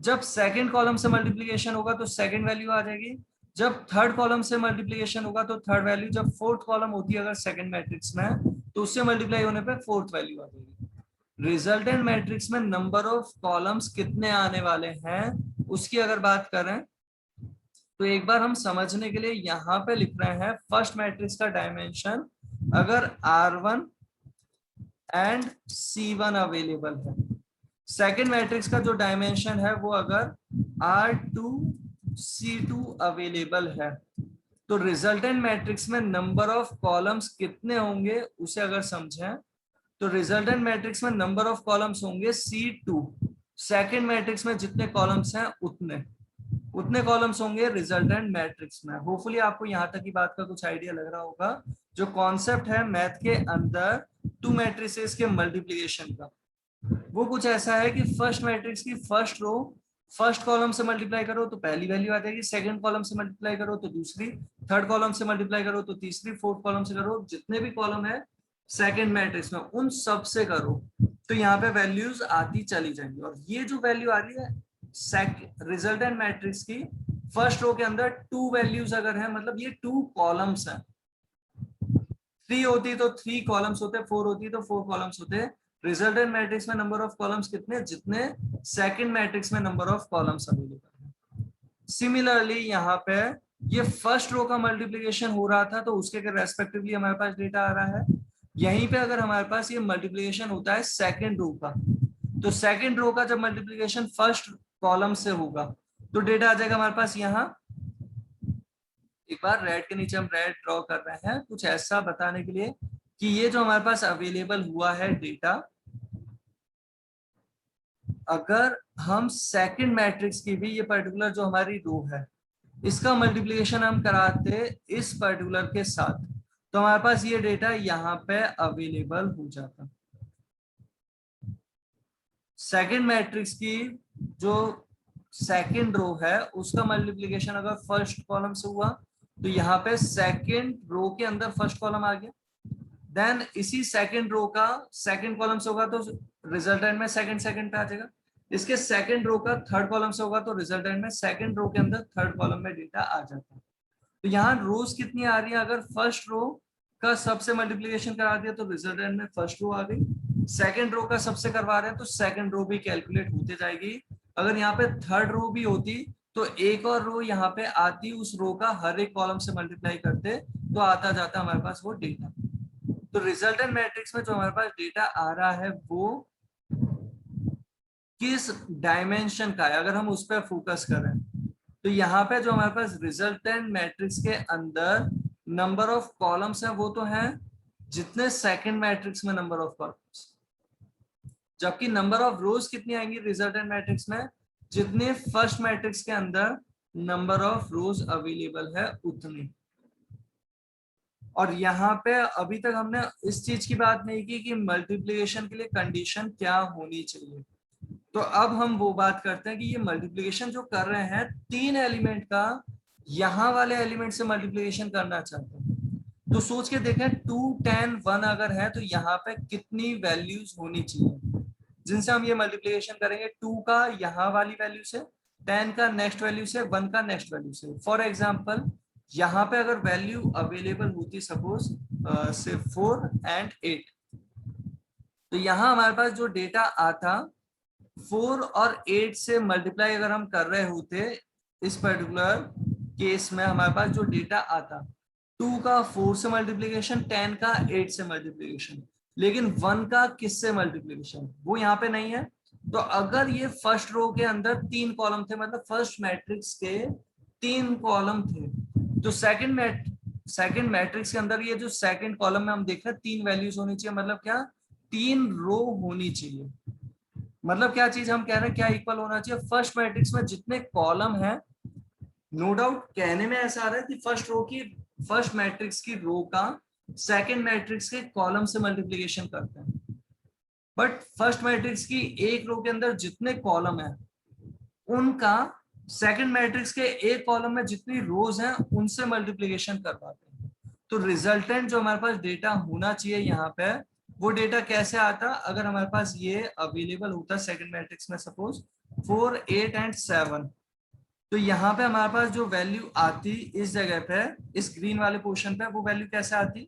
जब सेकंड कॉलम से मल्टीप्लिकेशन होगा तो सेकंड वैल्यू आ जाएगी, जब थर्ड कॉलम से मल्टीप्लिकेशन होगा तो थर्ड वैल्यू, जब फोर्थ कॉलम होती है अगर सेकंड मैट्रिक्स में तो उससे मल्टीप्लाई होने पे फोर्थ वैल्यू आ जाएगी। रिजल्टेंट मैट्रिक्स में नंबर ऑफ कॉलम्स कितने आने वाले हैं उसकी अगर बात करें तो एक बार हम समझने के लिए यहाँ पे लिख रहे हैं फर्स्ट मैट्रिक्स का डायमेंशन अगर R1 एंड C1 अवेलेबल है, सेकेंड मैट्रिक्स का जो डायमेंशन है वो अगर R2 C2 अवेलेबल है, तो रिजल्टेंट मैट्रिक्स में नंबर ऑफ कॉलम्स कितने होंगे उसे अगर समझें तो रिजल्टेंट मैट्रिक्स में नंबर ऑफ कॉलम्स होंगे C2, सेकेंड मैट्रिक्स में जितने कॉलम्स हैं उतने कॉलम्स होंगे रिजल्टेंट मैट्रिक्स में। होपफुली आपको यहाँ तक की बात का कुछ आइडिया लग रहा होगा। जो कॉन्सेप्ट है मैथ के अंदर टू मैट्रिसेस के मल्टीप्लिकेशन का, वो कुछ ऐसा है कि फर्स्ट मैट्रिक्स की फर्स्ट रो फर्स्ट कॉलम से मल्टीप्लाई करो तो पहली वैल्यू आ जाएगी, सेकंड कॉलम से मल्टीप्लाई करो तो दूसरी, थर्ड कॉलम से मल्टीप्लाई करो तो तीसरी, फोर्थ कॉलम से करो, जितने भी कॉलम है सेकंड मैट्रिक्स में उन सब से करो तो यहाँ पे वैल्यूज आती चली जाएंगी। और ये जो वैल्यू आ रही है रिजल्टेंट मैट्रिक्स की फर्स्ट रो के अंदर टू वैल्यूज अगर है, मतलब ये टू कॉलम्स हैं, 3 होती तो 3 कॉलम्स होते, 4 होती तो 4 कॉलम्स होते। रिजल्टेंट मैट्रिक्स में नंबर ऑफ कॉलम्स कितने, जितने सेकंड मैट्रिक्स में नंबर ऑफ कॉलम्स अवेलेबल है। सिमिलरली यहाँ पे ये फर्स्ट रो का मल्टीप्लिकेशन हो रहा था तो उसके रेस्पेक्टिवली हमारे पास डेटा आ रहा है। यहीं पे अगर हमारे पास ये मल्टीप्लिकेशन होता है सेकंड रो का, तो सेकंड रो का जब मल्टीप्लिकेशन फर्स्ट कॉलम से होगा तो डेटा आ जाएगा हमारे पास यहाँ। एक बार रेड के नीचे हम रेड ड्रॉ कर रहे हैं कुछ ऐसा बताने के लिए कि ये जो हमारे पास अवेलेबल हुआ है डेटा, अगर हम सेकंड मैट्रिक्स की भी ये पर्टिकुलर जो हमारी रो है इसका मल्टीप्लिकेशन हम कराते इस पर्टिकुलर के साथ तो हमारे पास ये डेटा यहाँ पे अवेलेबल हो जाता। सेकंड मैट्रिक्स की जो सेकंड रो है उसका मल्टीप्लिकेशन अगर फर्स्ट कॉलम से हुआ तो यहाँ पे सेकंड रो के अंदर फर्स्ट कॉलम आ गया, देन इसी सेकंड रो का सेकंड कॉलम से होगा तो रिजल्टेंट में सेकंड सेकंड पे आ जाएगा, इसके सेकंड रो का थर्ड कॉलम से होगा तो रिजल्टेंट में सेकंड रो के अंदर थर्ड कॉलम में डेटा आ जाता है। तो यहाँ रोज कितनी आ रही है, अगर फर्स्ट रो का सबसे मल्टीप्लिकेशन करा दिया तो रिजल्टेंट में फर्स्ट रो आ गई, सेकंड रो का सबसे करवा रहे हैं तो सेकंड रो भी कैलकुलेट होते जाएगी। अगर यहाँ पे थर्ड रो भी होती तो एक और रो यहाँ पे आती, उस रो का हर एक कॉलम से मल्टीप्लाई करते तो आता जाता हमारे पास वो डेटा। तो रिजल्टेंट मैट्रिक्स में जो हमारे पास डेटा आ रहा है वो किस डायमेंशन का है, अगर हम उस पर फोकस करें तो यहाँ पे जो हमारे पास रिजल्टेंट मैट्रिक्स के अंदर नंबर ऑफ कॉलम्स है वो तो है जितने सेकंड मैट्रिक्स में नंबर ऑफ कॉलम्स, जबकि नंबर ऑफ रोज कितनी आएंगी रिजल्टेंट मैट्रिक्स में, जितने फर्स्ट मैट्रिक्स के अंदर नंबर ऑफ रोज अवेलेबल है उतनी। और यहाँ पे अभी तक हमने इस चीज की बात नहीं की कि मल्टीप्लिकेशन के लिए कंडीशन क्या होनी चाहिए। तो अब हम वो बात करते हैं कि ये मल्टीप्लिकेशन जो कर रहे हैं तीन एलिमेंट का, यहाँ वाले एलिमेंट से मल्टीप्लिकेशन करना चाहते हैं तो सोच के देखें 2, 10, 1 अगर है तो यहाँ पे कितनी वैल्यूज होनी चाहिए जिनसे हम ये मल्टीप्लिकेशन करेंगे। 2 का यहाँ वाली वैल्यू से, 10 का नेक्स्ट वैल्यू से, 1 का नेक्स्ट वैल्यू से। फॉर एग्जाम्पल यहाँ पे अगर वैल्यू अवेलेबल होती सपोज से 4 and 8 तो यहाँ हमारे पास जो डेटा आता 4 और 8 से मल्टीप्लाई अगर हम कर रहे होते इस पर्टिकुलर केस में हमारे पास जो डेटा आता 2 का 4 से मल्टीप्लीकेशन, 10 का 8 से मल्टीप्लीकेशन, लेकिन 1 का किससे मल्टीप्लीकेशन वो यहाँ पे नहीं है। तो अगर ये फर्स्ट रो के अंदर 3 कॉलम थे, मतलब फर्स्ट मैट्रिक्स के 3 कॉलम थे, तो सेकंड मैट्रिक्स के अंदर ये जो सेकंड कॉलम में हम देख रहे हैं 3 वैल्यूज होनी चाहिए, मतलब क्या 3 रो होनी चाहिए। मतलब क्या चीज हम कह रहे हैं, क्या इक्वल होना चाहिए, फर्स्ट मैट्रिक्स में जितने कॉलम है, नो डाउट कहने में ऐसा आ रहा है कि फर्स्ट मैट्रिक्स की रो का सेकंड मैट्रिक्स के कॉलम से मल्टीप्लिकेशन करते हैं, बट फर्स्ट मैट्रिक्स की एक रो के अंदर जितने कॉलम है उनका सेकंड मैट्रिक्स के एक कॉलम में जितनी रोज हैं उनसे मल्टीप्लिकेशन करवाते हैं। तो रिजल्टेंट जो हमारे पास डेटा होना चाहिए यहाँ पे वो डेटा कैसे आता, अगर हमारे पास ये अवेलेबल होता सेकंड मैट्रिक्स में सपोज 4, 8 and 7 तो यहाँ पे हमारे पास जो वैल्यू आती इस जगह पे इस ग्रीन वाले पोर्शन पे, वो वैल्यू कैसे आती,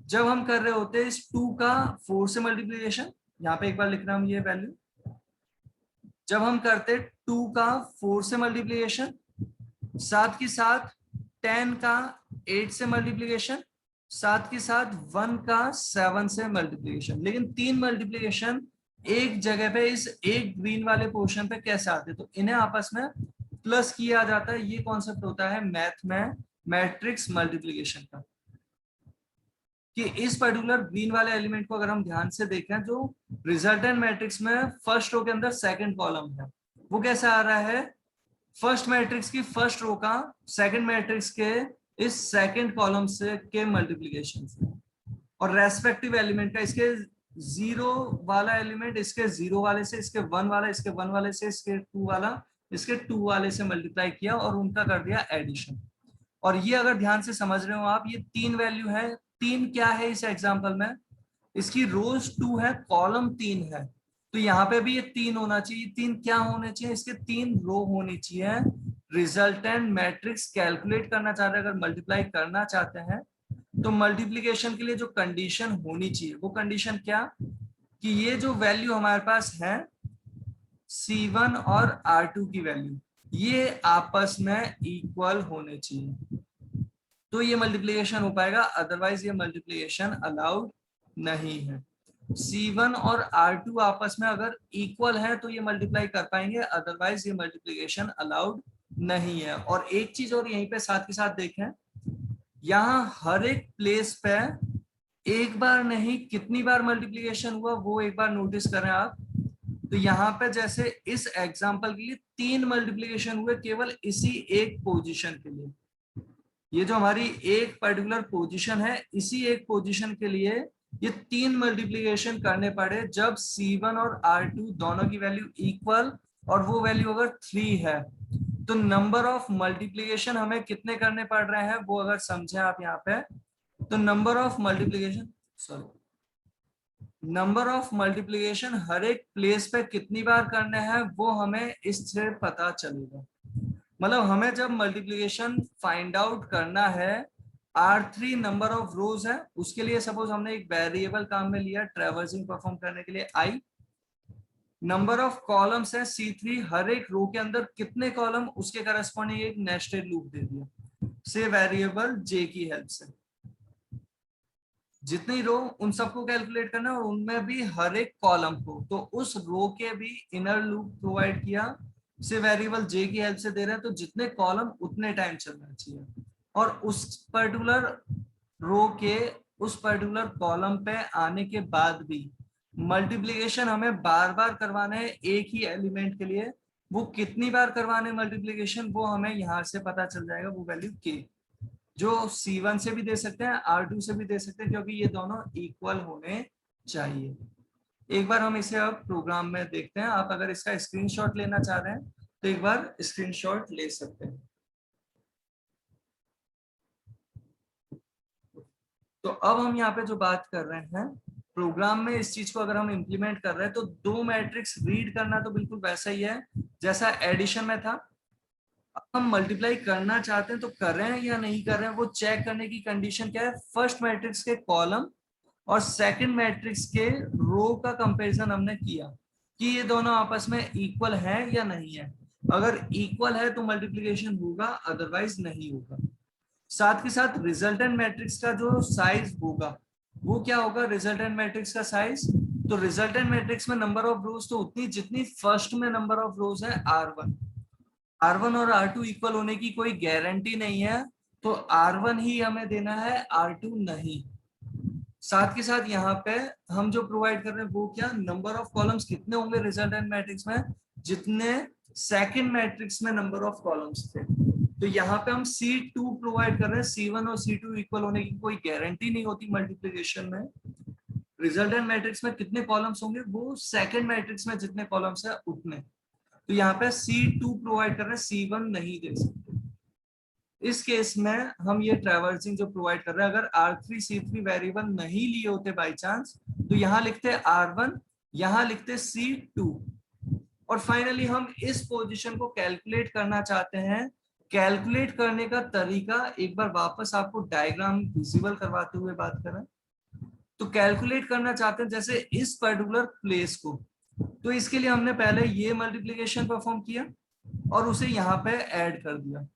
जब हम कर रहे होते इस 2 का 4 से मल्टीप्लिकेशन, यहाँ पे एक बार लिख रहा हूँ ये वैल्यू, जब हम करते 2 का 4 से मल्टीप्लिकेशन, साथ के साथ 10 का 8 से मल्टीप्लिकेशन, साथ के साथ 1 का 7 से मल्टीप्लिकेशन, लेकिन 3 मल्टीप्लिकेशन एक जगह पे इस एक ग्रीन वाले पोर्शन पे कैसे आते, तो इन्हें आपस में प्लस किया जाता है। ये कॉन्सेप्ट होता है मैथ में मैट्रिक्स मल्टीप्लिकेशन का, कि इस पर्टिकुलर ग्रीन वाले एलिमेंट को अगर हम ध्यान से देखें जो रिजल्टेंट मैट्रिक्स में फर्स्ट रो के अंदर सेकंड कॉलम है, वो कैसे आ रहा है, फर्स्ट मैट्रिक्स की फर्स्ट रो का सेकंड मैट्रिक्स के इस सेकंड कॉलम से के मल्टीप्लिकेशन से, और रेस्पेक्टिव एलिमेंट का इसके 0 वाला एलिमेंट इसके 0 वाले से, इसके 1 वाला इसके 1 वाले से, इसके 2 वाला इसके 2 वाले से मल्टीप्लाई किया और उनका कर दिया एडिशन। और ये अगर ध्यान से समझ रहे हो आप, ये 3 वैल्यू है, 3 क्या है इस एग्जांपल में, इसकी रोज 2 है, कॉलम 3 है, तो यहाँ पे भी ये 3 होना चाहिए। 3 क्या होने चाहिए, इसके 3 रो होनी चाहिए। रिजल्टेंट मैट्रिक्स कैलकुलेट करना चाहते हैं, अगर मल्टीप्लाई करना चाहते हैं तो मल्टीप्लिकेशन के लिए जो कंडीशन होनी चाहिए वो कंडीशन क्या, कि ये जो वैल्यू हमारे पास है C1 और R2 की वैल्यू ये आपस में इक्वल होने चाहिए, तो ये मल्टीप्लिकेशन हो पाएगा, अदरवाइज ये मल्टीप्लिकेशन अलाउड नहीं है। C1 और R2 आपस में अगर इक्वल है तो ये मल्टीप्लाई कर पाएंगे, अदरवाइज ये मल्टीप्लिकेशन अलाउड नहीं है। और एक चीज और यहीं पे साथ के साथ देखें, यहाँ हर एक प्लेस पे एक बार नहीं कितनी बार मल्टीप्लिकेशन हुआ वो एक बार नोटिस करें आप। तो यहाँ पे जैसे इस एग्जांपल के लिए 3 मल्टीप्लिकेशन हुए केवल इसी एक पोजीशन के लिए, ये जो हमारी एक पर्टिकुलर पोजीशन है इसी एक पोजीशन के लिए ये 3 मल्टीप्लीकेशन करने पड़े जब C1 और R2 दोनों की वैल्यू इक्वल और वो वैल्यू अगर 3 है, तो नंबर ऑफ मल्टीप्लीकेशन हमें कितने करने पड़ रहे हैं वो अगर समझे आप यहाँ पे, तो नंबर ऑफ मल्टीप्लीकेशन हर एक प्लेस पे कितनी बार करने हैं वो हमें इससे पता चलेगा। मतलब हमें जब मल्टीप्लीकेशन फाइंड आउट करना है, R3 नंबर ऑफ रोज है, उसके लिए सपोज हमने एक वेरिएबल काम में लिया ट्रैवर्सिंग परफॉर्म करने के लिए I, नंबर ऑफ कॉलम्स है C3, हर एक रो के अंदर कितने कॉलम उसके करस्पॉन्डिंग एक नेस्टेड लूप दे दिया से वेरिएबल J की हेल्प से। जितनी रो उन सबको कैलकुलेट करना और उनमें भी हर एक कॉलम को, तो उस रो के भी इनर लूप प्रोवाइड किया से वेरिएबल J की हेल्प से दे रहे हैं, तो जितने कॉलम उतने टाइम चलना चाहिए। और उस पर्टिकुलर रो के उस पर्टिकुलर कॉलम पे आने के बाद भी मल्टीप्लिकेशन हमें बार बार करवाना है एक ही एलिमेंट के लिए, वो कितनी बार करवाने मल्टीप्लिकेशन वो हमें यहाँ से पता चल जाएगा, वो वैल्यू K, जो C1 से भी दे सकते हैं R2 से भी दे सकते हैं, क्योंकि ये दोनों इक्वल होने चाहिए। एक बार हम इसे अब प्रोग्राम में देखते हैं। आप अगर इसका स्क्रीनशॉट लेना चाह रहे हैं तो एक बार स्क्रीनशॉट ले सकते हैं। तो अब हम यहाँ पे जो बात कर रहे हैं प्रोग्राम में, इस चीज को अगर हम इंप्लीमेंट कर रहे हैं तो दो मैट्रिक्स रीड करना तो बिल्कुल वैसा ही है जैसा एडिशन में था। अब हम मल्टीप्लाई करना चाहते हैं तो कर रहे हैं या नहीं कर रहे हैं, वो चेक करने की कंडीशन क्या है, फर्स्ट मैट्रिक्स के कॉलम और सेकंड मैट्रिक्स के रो का कंपैरिजन हमने किया कि ये दोनों आपस में इक्वल है या नहीं है। अगर इक्वल है तो मल्टीप्लिकेशन होगा, अदरवाइज नहीं होगा। साथ के साथ रिजल्टेंट मैट्रिक्स का जो साइज होगा वो क्या होगा, रिजल्टेंट मैट्रिक्स का साइज, तो रिजल्टेंट मैट्रिक्स में नंबर ऑफ रोज तो उतनी जितनी फर्स्ट में नंबर ऑफ रोज है R1 और R2 इक्वल होने की कोई गारंटी नहीं है, तो R1 ही हमें देना है, R2 नहीं। साथ के साथ यहाँ पे हम जो प्रोवाइड कर रहे हैं वो क्या, नंबर ऑफ कॉलम्स कितने होंगे रिजल्टेंट मैट्रिक्स में, जितने सेकंड मैट्रिक्स में नंबर ऑफ कॉलम्स थे। तो यहाँ पे हम C2 प्रोवाइड कर रहे हैं, C1 और C2 इक्वल होने की कोई गारंटी नहीं होती मल्टीप्लिकेशन में। रिजल्टेंट मैट्रिक्स में कितने कॉलम्स होंगे वो सेकंड मैट्रिक्स में जितने कॉलम्स है उतने। तो यहाँ पे C2 प्रोवाइड कर रहे हैं, C1 नहीं दे सकते। इस केस में हम ये ट्रैवर्सिंग जो प्रोवाइड कर रहे हैं, अगर R3 C3 वेरिएबल नहीं लिए होते बाय चांस, तो यहाँ लिखते R1, यहाँ लिखते C2। और फाइनली हम इस पोजीशन को कैलकुलेट करना चाहते हैं। कैलकुलेट करने का तरीका एक बार वापस आपको डायग्राम विजिबल करवाते हुए बात करें तो कैलकुलेट करना चाहते हैं जैसे इस पर्टिकुलर प्लेस को, तो इसके लिए हमने पहले ये मल्टीप्लिकेशन परफॉर्म किया और उसे यहाँ पे ऐड कर दिया,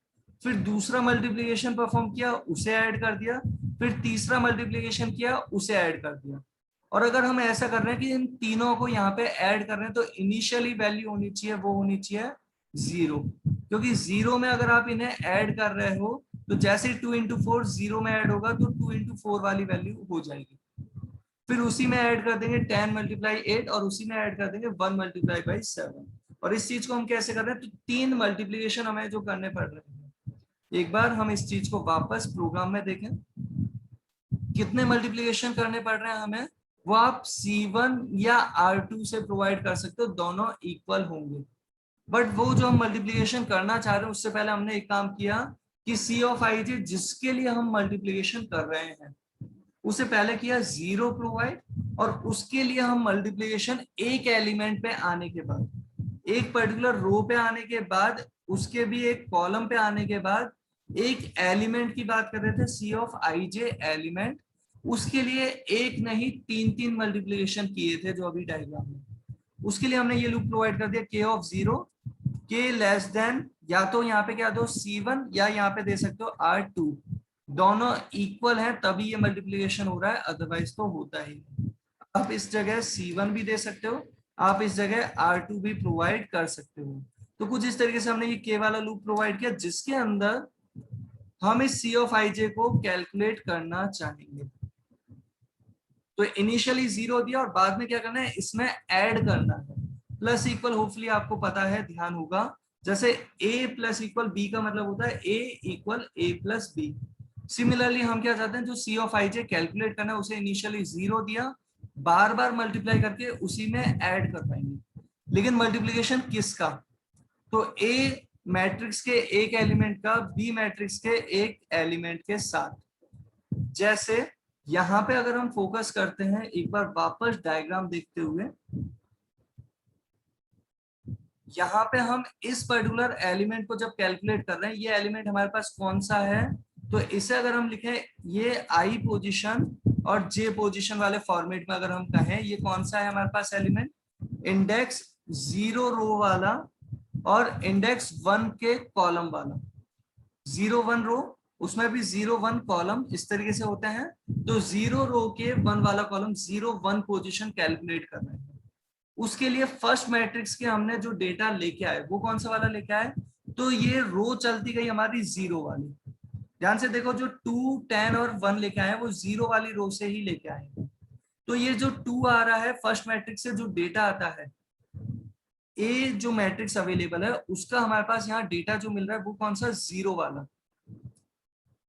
फिर दूसरा मल्टीप्लिकेशन परफॉर्म किया उसे ऐड कर दिया, फिर तीसरा मल्टीप्लिकेशन किया उसे ऐड कर दिया। और अगर हम ऐसा कर रहे हैं कि इन तीनों को यहाँ पे ऐड कर रहे हैं तो इनिशियली वैल्यू होनी चाहिए, वो होनी चाहिए 0, क्योंकि 0 में अगर आप इन्हें ऐड कर रहे हो तो जैसे 2 into 4 0 में ऐड होगा तो 2 into 4 वाली वैल्यू हो जाएगी। फिर उसी में ऐड कर देंगे 10 × 8 और उसी में ऐड कर देंगे 1 × 7। और इस चीज को हम कैसे कर रहे हैं, तो 3 मल्टीप्लिकेशन हमें जो करने पड़ रहे हैं। एक बार हम इस चीज को वापस प्रोग्राम में देखें, कितने मल्टीप्लिकेशन करने पड़ रहे हैं हमें, वो आप C1 या R2 से प्रोवाइड कर सकते हो, दोनों इक्वल होंगे। बट वो जो हम मल्टीप्लिकेशन करना चाह रहे हैं उससे पहले हमने एक काम किया कि C of ij जिसके लिए हम मल्टीप्लिकेशन कर रहे हैं उसे पहले किया 0 प्रोवाइड, और उसके लिए हम मल्टीप्लिकेशन एक एलिमेंट पे आने के बाद, एक पर्टिकुलर रो पे आने के बाद, उसके भी एक कॉलम पे आने के बाद एक एलिमेंट की बात कर रहे थे C of ij एलिमेंट, उसके लिए एक नहीं 3 मल्टीप्लिकेशन किए थे जो अभी डायग्राम में। उसके लिए हमने ये लूप प्रोवाइड कर दिया k of 0, k less than या तो यहाँ पे क्या दो C1 या यहाँ पे दे सकते हो R2, दोनों इक्वल हैं तभी ये मल्टीप्लिकेशन हो रहा है, अदरवाइज तो होता ही नहीं। आप इस जगह C1 भी दे सकते हो, आप इस जगह R2 भी प्रोवाइड कर सकते हो। तो कुछ इस तरीके से हमने ये k वाला लूप प्रोवाइड किया जिसके अंदर हम इस C of ij को कैलकुलेट करना चाहेंगे। तो इनिशियली 0 दिया और बाद में क्या करना है, इसमें ऐड करना है। प्लस इक्वल होपफुली आपको पता है, ध्यान होगा, जैसे a प्लस इक्वल b का मतलब होता है a equal a plus b। Similarly हम क्या चाहते हैं, जो सी ऑफ आई जे कैलकुलेट करना है उसे इनिशियली 0 दिया, बार बार मल्टीप्लाई करके उसी में ऐड कर पाएंगे। लेकिन मल्टीप्लीकेशन किसका, तो ए मैट्रिक्स के एक एलिमेंट का बी मैट्रिक्स के एक एलिमेंट के साथ। जैसे यहां पे अगर हम फोकस करते हैं एक बार वापस डायग्राम देखते हुए, यहाँ पे हम इस पर्टिकुलर एलिमेंट को जब कैलकुलेट कर रहे हैं, ये एलिमेंट हमारे पास कौन सा है, तो इसे अगर हम लिखें ये आई पोजीशन और जे पोजीशन वाले फॉर्मेट में अगर हम कहें, ये कौन सा है हमारे पास एलिमेंट, इंडेक्स 0 रो वाला और इंडेक्स 1 के कॉलम वाला। 0 1 रो, उसमें भी 0 1 कॉलम, इस तरीके से होते हैं। तो 0 रो के 1 वाला कॉलम 0 1 पोजीशन कैलकुलेट कर रहे हैं। उसके लिए फर्स्ट मैट्रिक्स के हमने जो डेटा लेके आए वो कौन सा वाला लेके आए, तो ये रो चलती गई हमारी 0 वाली। ध्यान से देखो, जो 2 10 और 1 लेके आए वो 0 वाली रो से ही लेके आए। तो ये जो 2 आ रहा है फर्स्ट मैट्रिक्स से जो डेटा आता है, ए जो मैट्रिक्स अवेलेबल है उसका हमारे पास यहाँ डेटा जो मिल रहा है वो कौन सा, 0 वाला।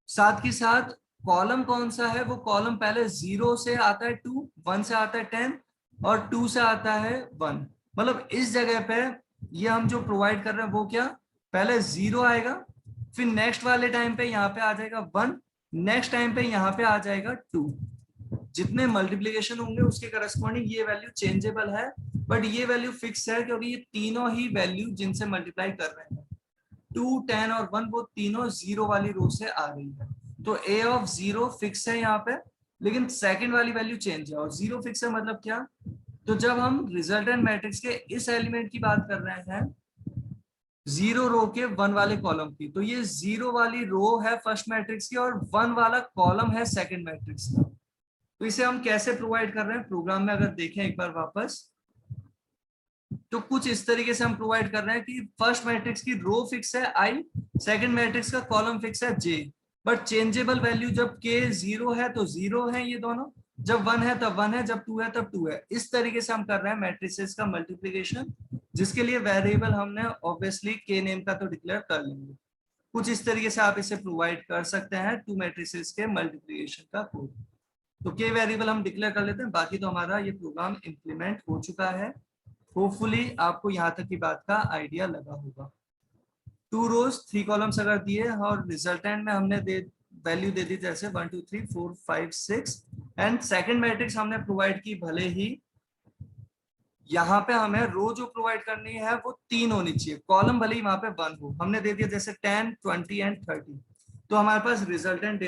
साथ के साथ कॉलम कौन सा है, वो कॉलम पहले 0 से आता है 2, 1 से आता है 10 और 2 से आता है 1। मतलब इस जगह पे ये हम जो प्रोवाइड कर रहे हैं वो क्या, पहले 0 आएगा, फिर नेक्स्ट वाले टाइम पे यहाँ पे आ जाएगा 1, नेक्स्ट टाइम पे यहाँ पे आ जाएगा 2। जितने मल्टीप्लीकेशन होंगे उसके करस्पॉन्डिंग ये वैल्यू चेंजेबल है, बट ये वैल्यू फिक्स है क्योंकि ये तीनों ही वैल्यू जिनसे मल्टीप्लाई कर रहे हैं 2 10 और 1 वो तीनों 0 वाली रो से आ रही है। तो a ऑफ 0 फिक्स है यहाँ पे, लेकिन सेकंड वाली वैल्यू चेंज है। और 0 फिक्स है मतलब क्या, तो जब हम रिजल्टेंट मैट्रिक्स के इस एलिमेंट की बात कर रहे हैं 0 रो के 1 वाले कॉलम की, तो ये 0 वाली रो है फर्स्ट मैट्रिक्स की और 1 वाला कॉलम है सेकंड मैट्रिक्स का। तो इसे हम कैसे प्रोवाइड कर रहे हैं प्रोग्राम में, अगर देखें एक बार वापस, तो कुछ इस तरीके से हम प्रोवाइड कर रहे हैं कि फर्स्ट मैट्रिक्स की रो फिक्स है आई, सेकंड मैट्रिक्स का कॉलम फिक्स है जे, बट चेंजेबल वैल्यू जब के 0 है तो 0 है ये दोनों, जब 1 है तब 1 है, जब 2 है तब 2 है। इस तरीके से हम कर रहे हैं मैट्रिसेस का मल्टीप्लिकेशन, जिसके लिए वेरिएबल हमने ऑब्वियसली के नेम का तो डिक्लेयर कर लेंगे। कुछ इस तरीके से आप इसे प्रोवाइड कर सकते हैं टू मैट्रिसेस के मल्टीप्लिकेशन का कोड। तो के वेरिएबल हम डिक्लेयर कर लेते हैं, बाकी तो हमारा ये प्रोग्राम इंप्लीमेंट हो चुका है। होपफुली आपको यहाँ तक की बात का आइडिया लगा होगा। 2 रोज 3 कॉलम्स अगर दिए और रिजल्टेंट में हमने वैल्यू दे दी जैसे 1 2 3 4 5 6 एंड सेकंड मैट्रिक्स हमने प्रोवाइड की, भले ही यहाँ पे हमें रो जो प्रोवाइड करनी है वो 3 होनी चाहिए, कॉलम भले ही वहां पे 1 हो, हमने दे दिया जैसे 10 20 एंड 30। तो हमारे पास रिजल्टेंट